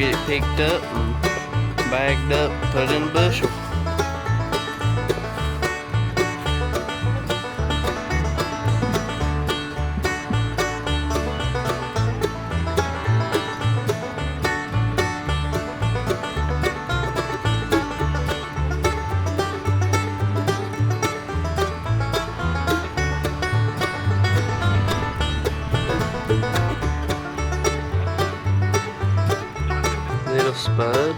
get it picked up and bagged up, put in a bushel. Little spud.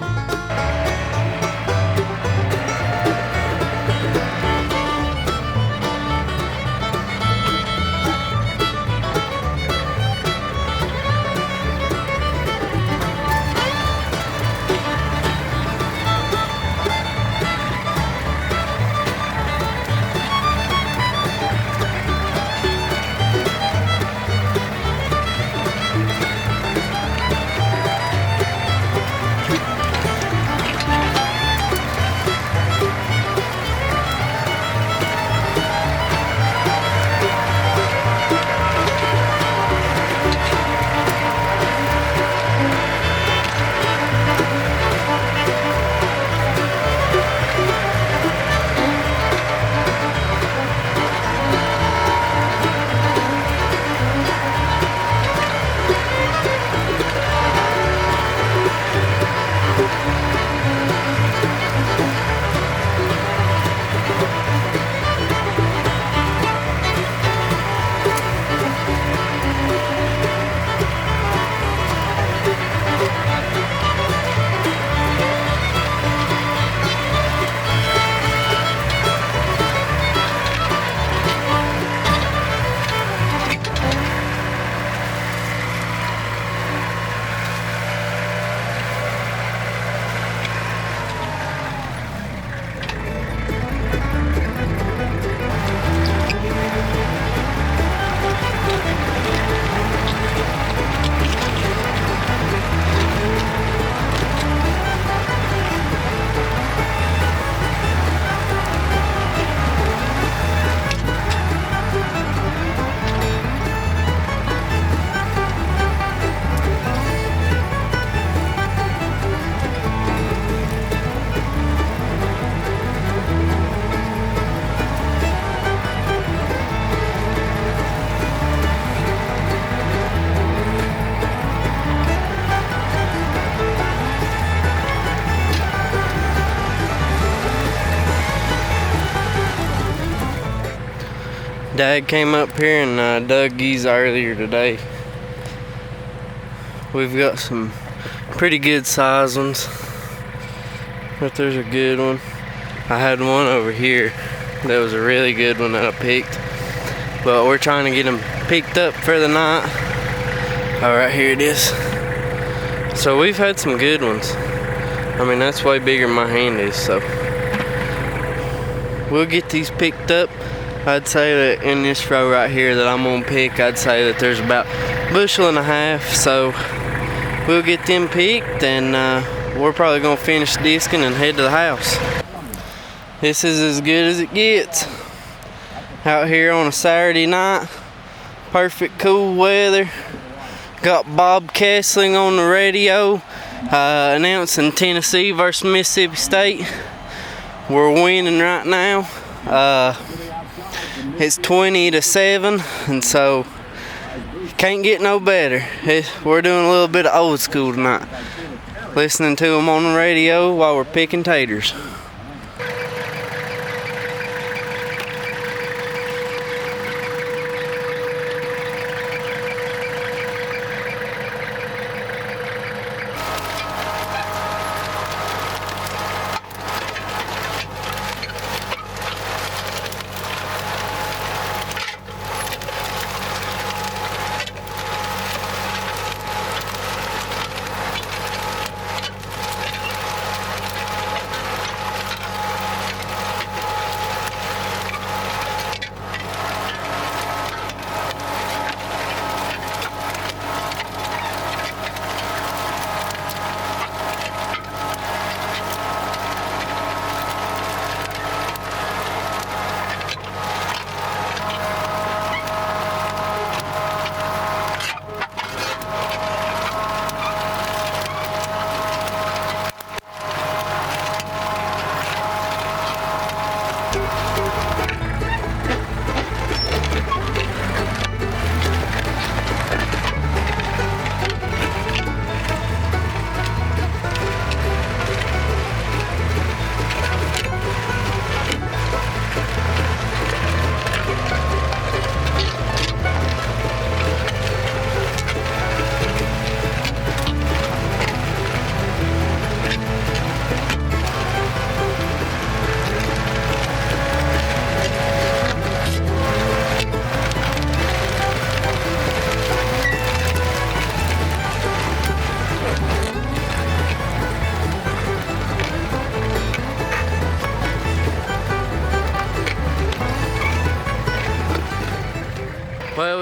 Dad came up here and dug these earlier today. We've got some pretty good size ones, but there's a good one. I had one over here that was a really good one that I picked, but we're trying to get them picked up for the night. All right, here it is. So we've had some good ones. I mean, that's way bigger than my hand is, so we'll get these picked up. I'd say that in this row right here that I'm gonna pick, I'd say that there's about a bushel and a half, so we'll get them picked and we're probably gonna finish disking and head to the house. This is as good as it gets out here on a Saturday night. Perfect cool weather. Got Bob Kessling on the radio announcing Tennessee versus Mississippi State. We're winning right now. It's 20-7, and so can't get no better. We're doing a little bit of old school tonight, listening to them on the radio while we're picking taters.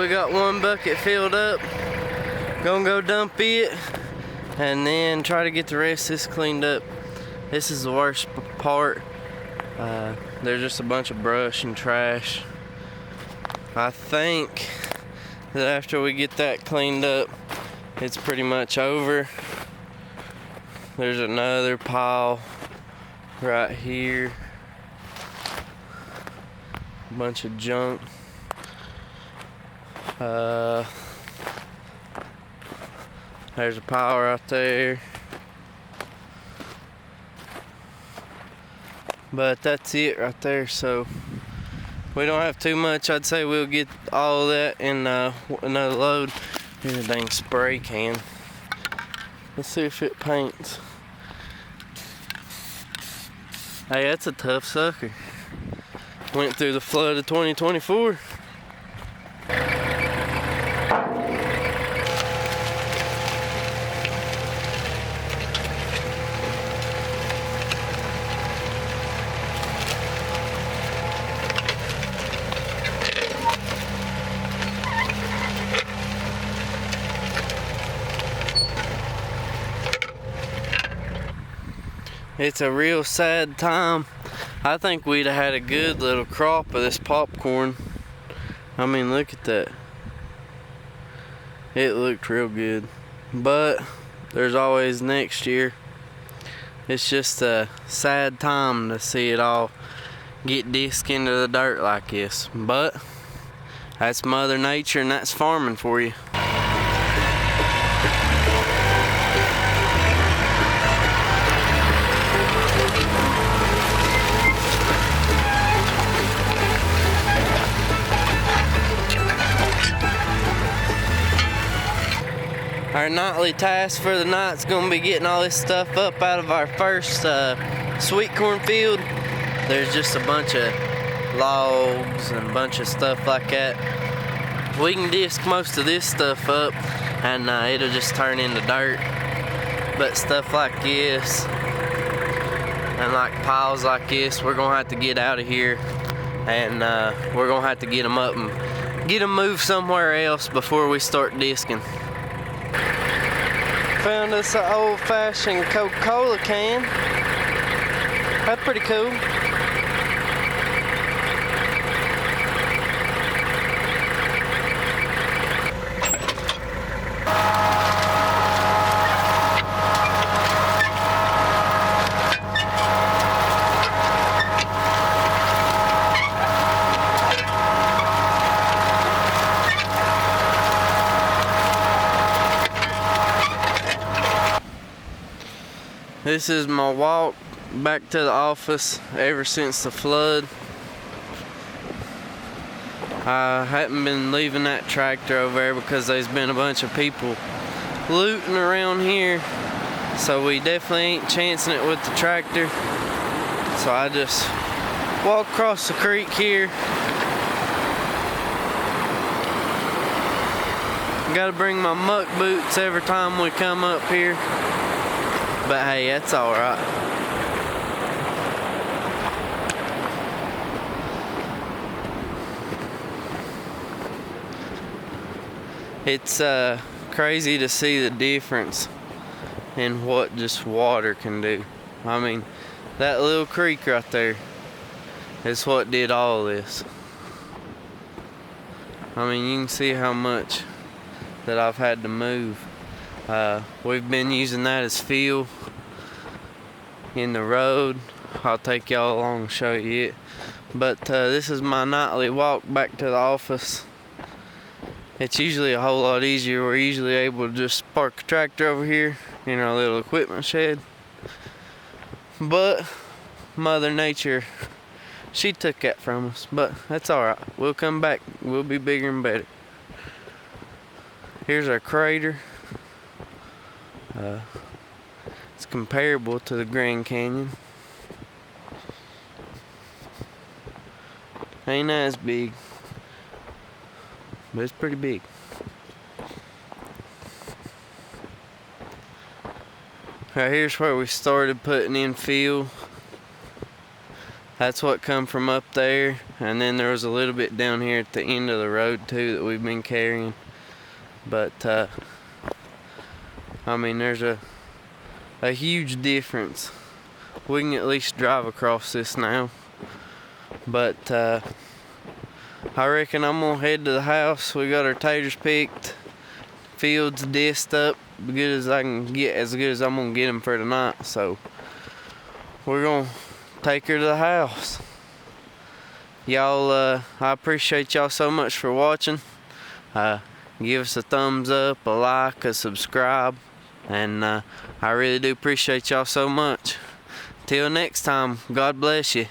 So we got one bucket filled up. Gonna go dump it and then try to get the rest of this cleaned up. This is the worst part. There's just a bunch of brush and trash. I think that after we get that cleaned up, it's pretty much over. There's another pile right here. A bunch of junk. There's a pile right there. But that's it right there, so we don't have too much. I'd say we'll get all of that in another load. Here's a dang spray can. Let's see if it paints. Hey, that's a tough sucker. Went through the flood of 2024. It's a real sad time. I think we'd have had a good little crop of this popcorn. I mean, look at that. It looked real good. But there's always next year. It's just a sad time to see it all get disc into the dirt like this. But that's Mother Nature and that's farming for you. Our nightly task for the night's gonna be getting all this stuff up out of our first sweet corn field. There's just a bunch of logs and a bunch of stuff like that. We can disc most of this stuff up and it'll just turn into dirt. But stuff like this and like piles like this, we're gonna have to get out of here and we're gonna have to get them up and get them moved somewhere else before we start disking. Found us an old-fashioned Coca-Cola can. That's pretty cool. This is my walk back to the office ever since the flood. I hadn't been leaving that tractor over there because there's been a bunch of people looting around here. So we definitely ain't chancing it with the tractor. So I just walk across the creek here. Gotta bring my muck boots every time we come up here. But hey, that's alright. It's crazy to see the difference in what just water can do. I mean, that little creek right there is what did all this. I mean, you can see how much that I've had to move. We've been using that as fill in the road. I'll take y'all along and show you it. But this is my nightly walk back to the office. It's usually a whole lot easier. We're usually able to just park a tractor over here in our little equipment shed. But Mother Nature, she took that from us. But that's alright. We'll come back. We'll be bigger and better. Here's our crater. It's comparable to the Grand Canyon. Ain't as big, but it's pretty big. Right here's where we started putting in fill. That's what come from up there, and then there was a little bit down here at the end of the road too that we've been carrying. But I mean, there's a huge difference. We can at least drive across this now. But I reckon I'm gonna head to the house. We got our taters picked, fields dissed up, as good as I can get, as good as I'm gonna get them for tonight. So we're gonna take her to the house. Y'all, I appreciate y'all so much for watching. Give us a thumbs up, a like, a subscribe, and I really do appreciate y'all so much. Till next time, God bless you.